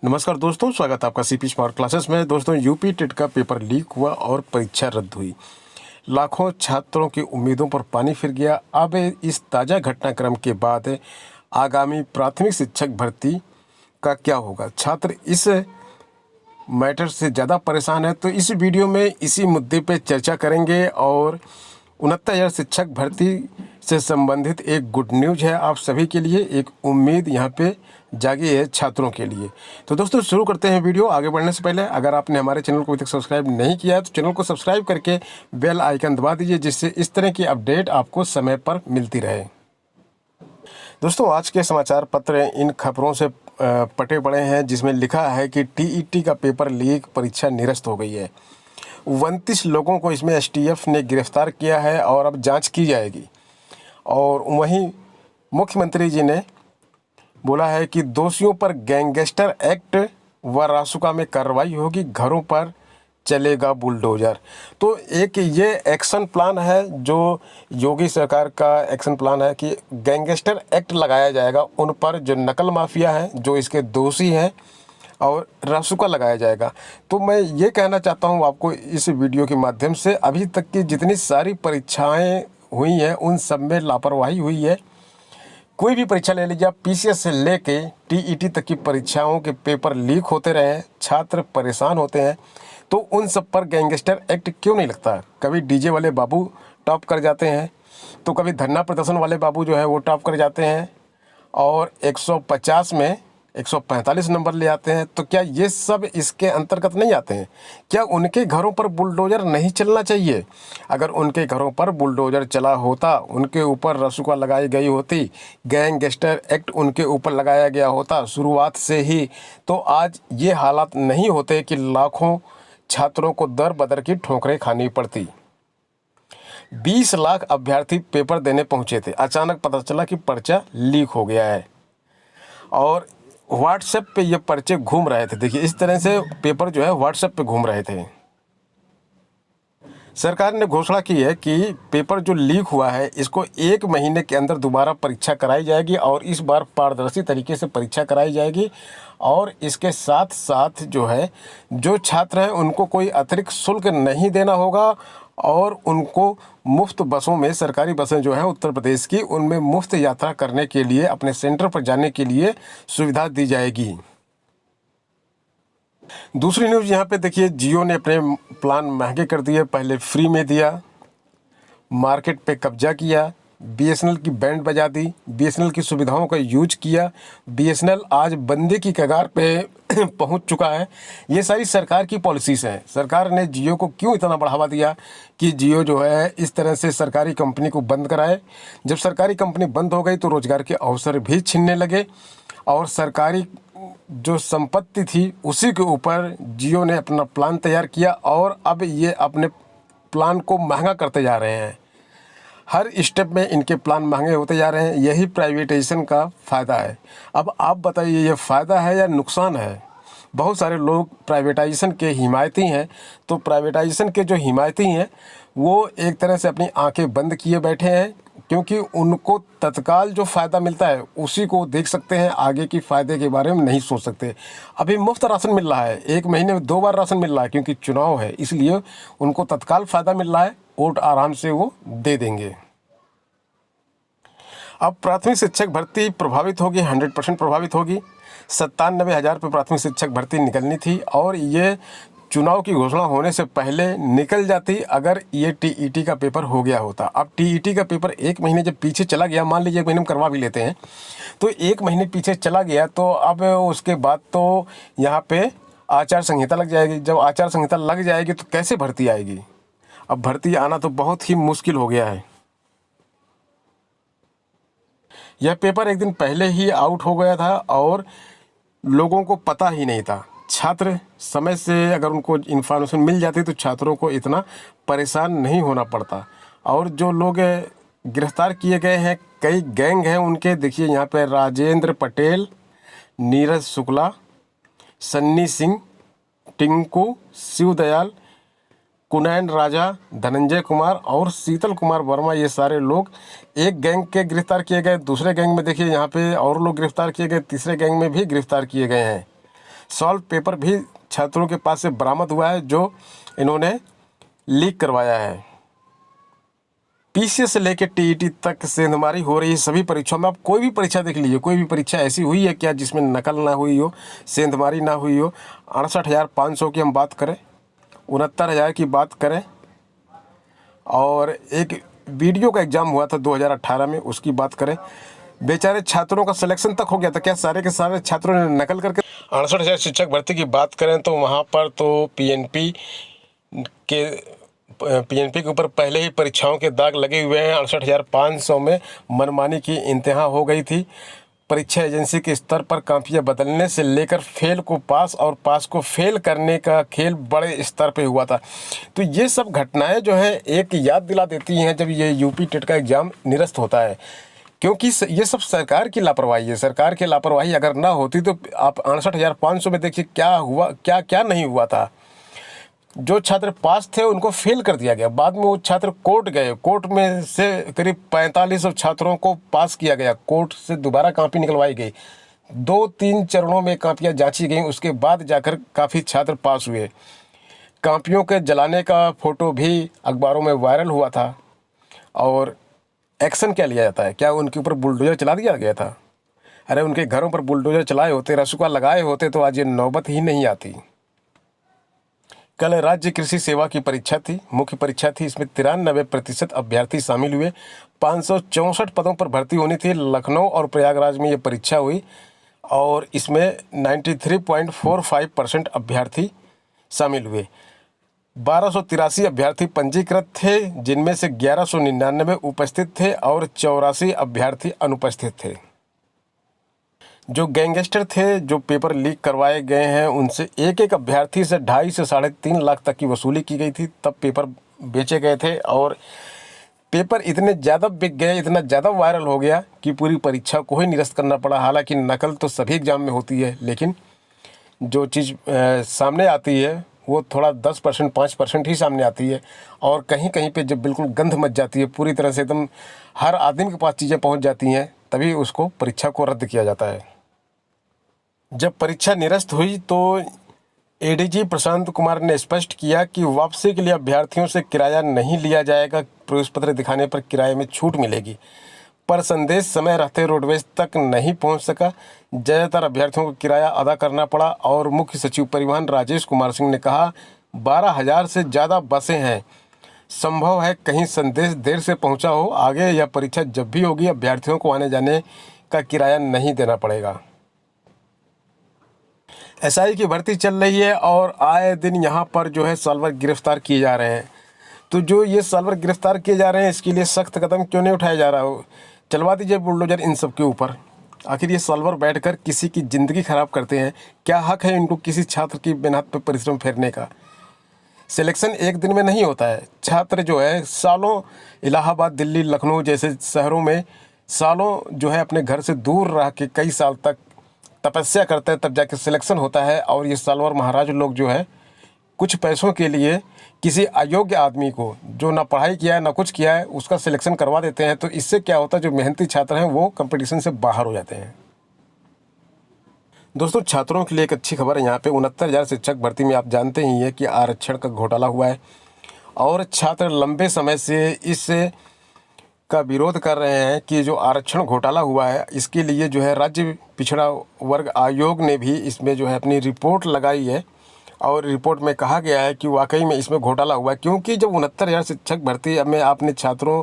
नमस्कार दोस्तों, स्वागत है आपका सीपी स्मार्ट क्लासेस में। दोस्तों, यूपी टेट का पेपर लीक हुआ और परीक्षा रद्द हुई। लाखों छात्रों की उम्मीदों पर पानी फिर गया। अब इस ताज़ा घटनाक्रम के बाद आगामी प्राथमिक शिक्षक भर्ती का क्या होगा? छात्र इस मैटर से ज़्यादा परेशान है, तो इस वीडियो में इसी मुद्दे पे चर्चा करेंगे। और 69,000 शिक्षक भर्ती से संबंधित एक गुड न्यूज़ है आप सभी के लिए, एक उम्मीद यहाँ पे जागी है छात्रों के लिए। तो दोस्तों, शुरू करते हैं वीडियो। आगे बढ़ने से पहले अगर आपने हमारे चैनल को अभी तक सब्सक्राइब नहीं किया है तो चैनल को सब्सक्राइब करके बेल आइकन दबा दीजिए, जिससे इस तरह की अपडेट आपको समय पर मिलती रहे। दोस्तों, आज के समाचार पत्र इन खबरों से पटे पड़े हैं जिसमें लिखा है कि टीईटी का पेपर लीक, परीक्षा निरस्त हो गई है। 29 लोगों को इसमें एसटीएफ ने गिरफ्तार किया है और अब जांच की जाएगी। और वहीं मुख्यमंत्री जी ने बोला है कि दोषियों पर गैंगस्टर एक्ट व रासुका में कार्रवाई होगी, घरों पर चलेगा बुलडोजर। तो एक ये एक्शन प्लान है जो योगी सरकार का एक्शन प्लान है कि गैंगस्टर एक्ट लगाया जाएगा उन पर जो नकल माफिया हैं, जो इसके दोषी हैं, और रासुका लगाया जाएगा। तो मैं ये कहना चाहता हूँ आपको इस वीडियो के माध्यम से, अभी तक की जितनी सारी परीक्षाएं हुई हैं उन सब में लापरवाही हुई है। कोई भी परीक्षा ले लीजिए, पीसीएस से लेके टीईटी तक की परीक्षाओं के पेपर लीक होते रहे हैं, छात्र परेशान होते हैं, तो उन सब पर गैंगस्टर एक्ट क्यों नहीं लगता? कभी डीजे वाले बाबू टॉप कर जाते हैं, तो कभी धरना प्रदर्शन वाले बाबू जो है वो टॉप कर जाते हैं और 150 में 145 नंबर ले आते हैं। तो क्या ये सब इसके अंतर्गत नहीं आते हैं? क्या उनके घरों पर बुलडोजर नहीं चलना चाहिए? अगर उनके घरों पर बुलडोजर चला होता, उनके ऊपर रासुका लगाई गई होती, गैंगस्टर एक्ट उनके ऊपर लगाया गया होता शुरुआत से ही, तो आज ये हालात नहीं होते कि लाखों छात्रों को दर बदर की ठोकरें खानी पड़ती। 20 लाख अभ्यर्थी पेपर देने पहुंचे थे, अचानक पता चला कि पर्चा लीक हो गया है और व्हाट्सएप पे ये पर्चे घूम रहे थे। देखिए, इस तरह से पेपर जो है व्हाट्सएप पे घूम रहे थे। सरकार ने घोषणा की है कि पेपर जो लीक हुआ है इसको 1 महीने के अंदर दोबारा परीक्षा कराई जाएगी और इस बार पारदर्शी तरीके से परीक्षा कराई जाएगी। और इसके साथ साथ जो है, जो छात्र हैं उनको कोई अतिरिक्त शुल्क नहीं देना होगा और उनको मुफ्त बसों में, सरकारी बसें जो हैं उत्तर प्रदेश की, उनमें मुफ्त यात्रा करने के लिए, अपने सेंटर पर जाने के लिए सुविधा दी जाएगी। दूसरी न्यूज़ यहाँ पे देखिए, जियो ने अपने प्लान महंगे कर दिए। पहले फ्री में दिया, मार्केट पे कब्जा किया, बीएसएनएल की बैंड बजा दी, बीएसएनएल की सुविधाओं का यूज किया। बीएसएनएल आज बंदी की कगार पे पहुंच चुका है। ये सारी सरकार की पॉलिसीज़ हैं। सरकार ने जियो को क्यों इतना बढ़ावा दिया कि जियो जो है इस तरह से सरकारी कंपनी को बंद कराए? जब सरकारी कंपनी बंद हो गई तो रोजगार के अवसर भी छिनने लगे और सरकारी जो संपत्ति थी उसी के ऊपर जियो ने अपना प्लान तैयार किया और अब ये अपने प्लान को महंगा करते जा रहे हैं। हर स्टेप में इनके प्लान महंगे होते जा रहे हैं। यही प्राइवेटाइजेशन का फ़ायदा है। अब आप बताइए, ये फ़ायदा है या नुकसान है? बहुत सारे लोग प्राइवेटाइजेशन के हिमायती हैं। तो प्राइवेटाइजेशन के जो हिमायती हैं वो एक तरह से अपनी आंखें बंद किए बैठे हैं, क्योंकि उनको तत्काल जो फ़ायदा मिलता है उसी को देख सकते हैं, आगे की फ़ायदे के बारे में नहीं सोच सकते। अभी मुफ्त राशन मिल रहा है, 1 महीने में 2 बार राशन मिल रहा है, क्योंकि चुनाव है, इसलिए उनको तत्काल फ़ायदा मिल रहा है, वोट आराम से वो दे देंगे। अब प्राथमिक शिक्षक भर्ती प्रभावित होगी, 100% प्रभावित होगी। 97,000 पे प्राथमिक शिक्षक भर्ती निकलनी थी और ये चुनाव की घोषणा होने से पहले निकल जाती अगर ये टीईटी का पेपर हो गया होता। अब टीईटी का पेपर 1 महीने जब पीछे चला गया, मान लीजिए 1 महीने में करवा भी लेते हैं, तो 1 महीने पीछे चला गया, तो अब उसके बाद तो यहाँ पे आचार संहिता लग जाएगी। जब आचार संहिता लग जाएगी तो कैसे भर्ती आएगी? अब भर्ती आना तो बहुत ही मुश्किल हो गया है। यह पेपर एक दिन पहले ही आउट हो गया था और लोगों को पता ही नहीं था। छात्र समय से अगर उनको इन्फॉर्मेशन मिल जाती तो छात्रों को इतना परेशान नहीं होना पड़ता। और जो लोग गिरफ्तार किए गए हैं, कई गैंग हैं उनके। देखिए यहाँ पे राजेंद्र पटेल, नीरज शुक्ला, सन्नी सिंह, टिंकू, शिवदयाल, कुनैन राजा, धनंजय कुमार और शीतल कुमार वर्मा, ये सारे लोग एक गैंग के गिरफ्तार किए गए। दूसरे गैंग में देखिए यहाँ पे और लोग गिरफ्तार किए गए, तीसरे गैंग में भी गिरफ्तार किए गए हैं। सॉल्व पेपर भी छात्रों के पास से बरामद हुआ है जो इन्होंने लीक करवाया है। पीसीएस से लेकर टीईटी तक सेंधमारी हो रही है सभी परीक्षाओं में। आप कोई भी परीक्षा देख लीजिए, कोई भी परीक्षा ऐसी हुई है क्या जिसमें नकल ना हुई हो, सेंधमारी ना हुई हो। 68,500 की हम बात करें, 69,000 की बात करें, और एक वीडियो का एग्ज़ाम हुआ था 2018 में, उसकी बात करें। बेचारे छात्रों का सिलेक्शन तक हो गया था। क्या सारे के सारे छात्रों ने नकल करके? 68,000 शिक्षक भर्ती की बात करें तो वहाँ पर तो पीएनपी के ऊपर पहले ही परीक्षाओं के दाग लगे हुए हैं। 68,500 में मनमानी की इंतहा हो गई थी। परीक्षा एजेंसी के स्तर पर कापियाँ बदलने से लेकर फेल को पास और पास को फेल करने का खेल बड़े स्तर पे हुआ था। तो ये सब घटनाएं जो है एक याद दिला देती हैं जब ये यूपी टेट का एग्ज़ाम निरस्त होता है, क्योंकि ये सब सरकार की लापरवाही है। सरकार की लापरवाही अगर ना होती तो आप 68,500 में देखिए क्या हुआ, क्या क्या नहीं हुआ था। जो छात्र पास थे उनको फेल कर दिया गया। बाद में वो छात्र कोर्ट गए, कोर्ट में से करीब 45 छात्रों को पास किया गया। कोर्ट से दोबारा कापी निकलवाई गई, 2-3 चरणों में कापियाँ जांची गई, उसके बाद जाकर काफ़ी छात्र पास हुए। कापियों के जलाने का फ़ोटो भी अखबारों में वायरल हुआ था। और एक्शन क्या लिया जाता है? क्या उनके ऊपर बुलडोज़र चला दिया गया था? अरे उनके घरों पर बुलडोज़र चलाए होते, रसुआ लगाए होते तो आज ये नौबत ही नहीं आती। कल राज्य कृषि सेवा की परीक्षा थी, मुख्य परीक्षा थी। इसमें 93% अभ्यर्थी शामिल हुए। 564 पदों पर भर्ती होनी थी। लखनऊ और प्रयागराज में ये परीक्षा हुई और इसमें 93.45% अभ्यर्थी शामिल हुए। 1283 अभ्यर्थी पंजीकृत थे, जिनमें से 1199 उपस्थित थे और 84 अभ्यर्थी अनुपस्थित थे। जो गैंगस्टर थे जो पेपर लीक करवाए गए हैं, उनसे एक एक अभ्यर्थी से 2.5 से 3.5 लाख तक की वसूली की गई थी, तब पेपर बेचे गए थे। और पेपर इतने ज़्यादा बिक गए, इतना ज़्यादा वायरल हो गया कि पूरी परीक्षा को ही निरस्त करना पड़ा। हालांकि नकल तो सभी एग्ज़ाम में होती है, लेकिन जो चीज़ सामने आती है वो थोड़ा 10%, 5% ही सामने आती है। और कहीं कहीं पे जब बिल्कुल गंध मच जाती है, पूरी तरह से एकदम हर आदमी के पास चीज़ें पहुंच जाती हैं, तभी उसको परीक्षा को रद्द किया जाता है। जब परीक्षा निरस्त हुई तो एडीजी प्रशांत कुमार ने स्पष्ट किया कि वापसी के लिए अभ्यर्थियों से किराया नहीं लिया जाएगा। प्रवेश पत्र दिखाने पर किराए में छूट मिलेगी, पर संदेश समय रहते रोडवेज तक नहीं पहुंच सका। ज़्यादातर अभ्यर्थियों को किराया अदा करना पड़ा। और मुख्य सचिव परिवहन राजेश कुमार सिंह ने कहा, 12,000 से ज़्यादा बसें हैं, संभव है कहीं संदेश देर से पहुंचा हो। आगे यह परीक्षा जब भी होगी अभ्यर्थियों को आने जाने का किराया नहीं देना पड़ेगा। एसआई की भर्ती चल रही है और आए दिन यहाँ पर जो है सॉल्वर गिरफ्तार किए जा रहे हैं। तो जो ये सॉल्वर गिरफ्तार किए जा रहे हैं, इसके लिए सख्त कदम क्यों नहीं उठाया जा रहा हो? चलवा दीजिए बुलडोजर इन सब के ऊपर। आखिर ये सॉल्वर बैठकर किसी की ज़िंदगी ख़राब करते हैं। क्या हक है इनको किसी छात्र की मेहनत पर परिश्रम फेरने का? सिलेक्शन एक दिन में नहीं होता है। छात्र जो है सालों इलाहाबाद, दिल्ली, लखनऊ जैसे शहरों में सालों जो है अपने घर से दूर रह के कई साल तक तपस्या करते हैं, तब जाके सिलेक्शन होता है। और ये सालवर महाराज लोग जो है कुछ पैसों के लिए किसी अयोग्य आदमी को, जो ना पढ़ाई किया है ना कुछ किया है, उसका सिलेक्शन करवा देते हैं। तो इससे क्या होता है, जो मेहनती छात्र हैं वो कंपटीशन से बाहर हो जाते हैं। दोस्तों, छात्रों के लिए एक अच्छी खबर है। यहाँ पे 69,000 शिक्षक भर्ती में आप जानते ही हैं कि आरक्षण का घोटाला हुआ है और छात्र लंबे समय से इस का विरोध कर रहे हैं कि जो आरक्षण घोटाला हुआ है, इसके लिए जो है राज्य पिछड़ा वर्ग आयोग ने भी इसमें जो है अपनी रिपोर्ट लगाई है। और रिपोर्ट में कहा गया है कि वाकई में इसमें घोटाला हुआ है, क्योंकि जब 69,000 शिक्षक भर्ती में आपने छात्रों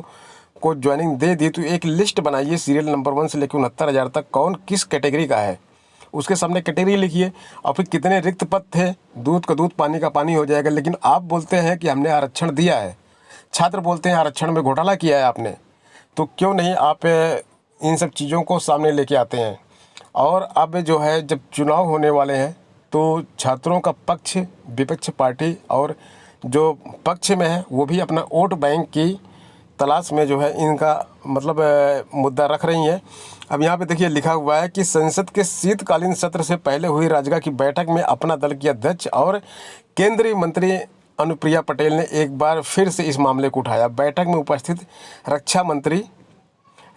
को ज्वाइनिंग दे दी तो एक लिस्ट बनाइए सीरियल नंबर 1 से लेकर 69,000 तक, कौन किस कैटेगरी का है, उसके सामने कैटेगरी लिखिए और फिर कितने रिक्त पद थे। दूध का दूध पानी का पानी हो जाएगा। लेकिन आप बोलते हैं कि हमने आरक्षण दिया है, छात्र बोलते हैं आरक्षण में घोटाला किया है आपने। तो क्यों नहीं आप इन सब चीज़ों को सामने लेके आते हैं? और अब जो है जब चुनाव होने वाले हैं तो छात्रों का पक्ष, विपक्ष पार्टी और जो पक्ष में है वो भी अपना वोट बैंक की तलाश में जो है इनका मतलब मुद्दा रख रही हैं। अब यहाँ पे देखिए लिखा हुआ है कि संसद के शीतकालीन सत्र से पहले हुई राजगा की बैठक में अपना दल की अध्यक्ष और केंद्रीय मंत्री अनुप्रिया पटेल ने एक बार फिर से इस मामले को उठाया। बैठक में उपस्थित रक्षा मंत्री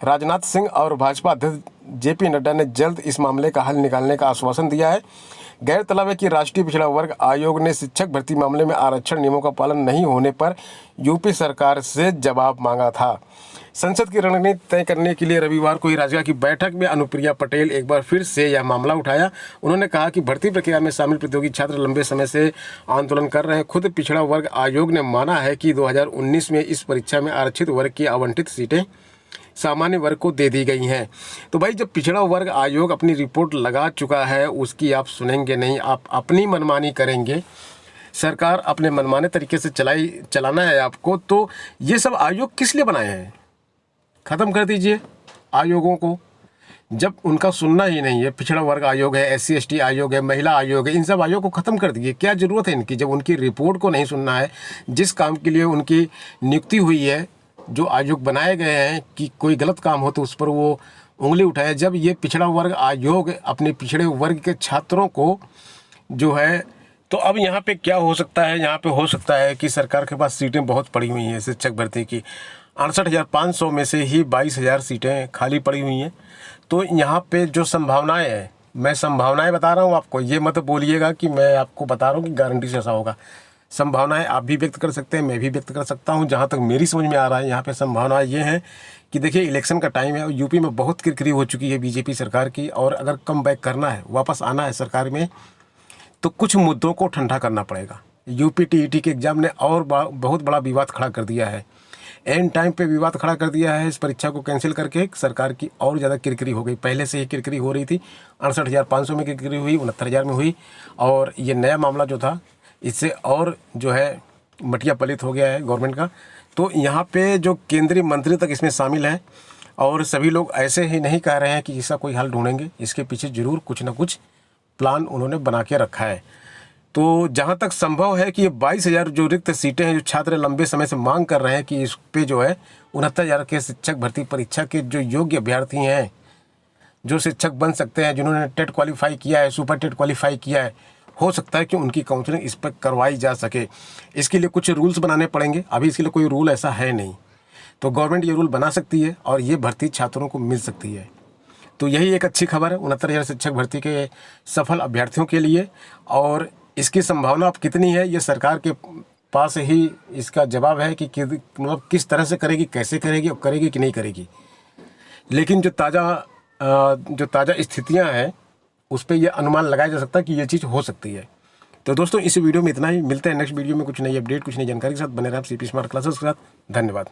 राजनाथ सिंह और भाजपा अध्यक्ष जेपी नड्डा ने जल्द इस मामले का हल निकालने का आश्वासन दिया है। गौरतलब है कि राष्ट्रीय पिछड़ा वर्ग आयोग ने शिक्षक भर्ती मामले में आरक्षण नियमों का पालन नहीं होने पर यूपी सरकार से जवाब मांगा था। संसद की रणनीति तय करने के लिए रविवार को ही राजगृह की बैठक में अनुप्रिया पटेल एक बार फिर से यह मामला उठाया। उन्होंने कहा कि भर्ती प्रक्रिया में शामिल प्रतियोगी छात्र लंबे समय से आंदोलन कर रहे हैं। खुद पिछड़ा वर्ग आयोग ने माना है कि 2019 में इस परीक्षा में आरक्षित वर्ग की आवंटित सीटें सामान्य वर्ग को दे दी गई हैं। तो भाई, जब पिछड़ा वर्ग आयोग अपनी रिपोर्ट लगा चुका है, उसकी आप सुनेंगे नहीं, आप अपनी मनमानी करेंगे, सरकार अपने मनमाने तरीके से चलाना है आपको, तो ये सब आयोग किस लिए बनाए हैं? ख़त्म कर दीजिए आयोगों को, जब उनका सुनना ही नहीं है। पिछड़ा वर्ग आयोग है, SC ST आयोग है, महिला आयोग है, इन सब आयोग को ख़त्म कर दीजिए। क्या ज़रूरत है इनकी, जब उनकी रिपोर्ट को नहीं सुनना है? जिस काम के लिए उनकी नियुक्ति हुई है, जो आयोग बनाए गए हैं कि कोई गलत काम हो तो उस पर वो उंगली उठाए, जब ये पिछड़ा वर्ग आयोग अपने पिछड़े वर्ग के छात्रों को जो है, तो अब यहाँ पे क्या हो सकता है? यहाँ पे हो सकता है कि सरकार के पास सीटें बहुत पड़ी हुई हैं शिक्षक भर्ती की। 68,500 में से ही 22,000 सीटें खाली पड़ी हुई हैं। तो यहाँ पे जो संभावनाएं हैं, मैं संभावनाएं बता रहा हूँ आपको, ये मत बोलिएगा कि मैं आपको बता रहा हूँ कि गारंटी से ऐसा होगा। संभावनाएं आप भी व्यक्त कर सकते हैं, मैं भी व्यक्त कर सकता हूँ। जहाँ तक मेरी समझ में आ रहा है, यहाँ पे संभावनाएं ये हैं कि देखिए, इलेक्शन का टाइम है और यूपी में बहुत किरकिरी हो चुकी है बीजेपी सरकार की, और अगर कम बैक करना है, वापस आना है सरकार में, तो कुछ मुद्दों को ठंडा करना पड़ेगा। यूपी TET के एग्ज़ाम ने और बहुत बड़ा विवाद खड़ा कर दिया है, एंड टाइम पे विवाद खड़ा कर दिया है। इस परीक्षा को कैंसिल करके सरकार की और ज़्यादा किरकिरी हो गई। पहले से ही किरकिरी हो रही थी, 68,500 में किरकिरी हुई, 69,000 में हुई, और ये नया मामला जो था इससे और जो है मटिया पलित हो गया है गवर्नमेंट का। तो यहाँ पे जो केंद्रीय मंत्री तक इसमें शामिल है, और सभी लोग ऐसे ही नहीं कह रहे हैं कि इसका कोई हल ढूंढेंगे, इसके पीछे ज़रूर कुछ ना कुछ प्लान उन्होंने बना के रखा है। तो जहाँ तक संभव है कि ये 22,000 जो रिक्त सीटें हैं, जो छात्र लंबे समय से मांग कर रहे हैं कि इस पे जो है 69,000 के शिक्षक भर्ती परीक्षा के जो योग्य अभ्यर्थी हैं, जो शिक्षक बन सकते हैं, जिन्होंने टेट क्वालिफाई किया है, सुपर टेट क्वालिफाई किया है, हो सकता है कि उनकी काउंसलिंग इस पर करवाई जा सके। इसके लिए कुछ रूल्स बनाने पड़ेंगे, अभी इसके लिए कोई रूल ऐसा है नहीं। तो गवर्नमेंट ये रूल बना सकती है और ये भर्ती छात्रों को मिल सकती है। तो यही एक अच्छी खबर है 69,000 शिक्षक भर्ती के सफल अभ्यर्थियों के लिए। और इसकी संभावना अब कितनी है, ये सरकार के पास ही इसका जवाब है कि मतलब किस तरह से करेगी, कैसे करेगी और करेगी कि नहीं करेगी। लेकिन जो ताज़ा स्थितियां हैं, उस पर यह अनुमान लगाया जा सकता है कि ये चीज़ हो सकती है। तो दोस्तों, इस वीडियो में इतना ही। मिलते हैं नेक्स्ट वीडियो में कुछ नई अपडेट, कुछ नई जानकारी के साथ। बने रहें CP स्मार्ट क्लासेस के साथ। धन्यवाद।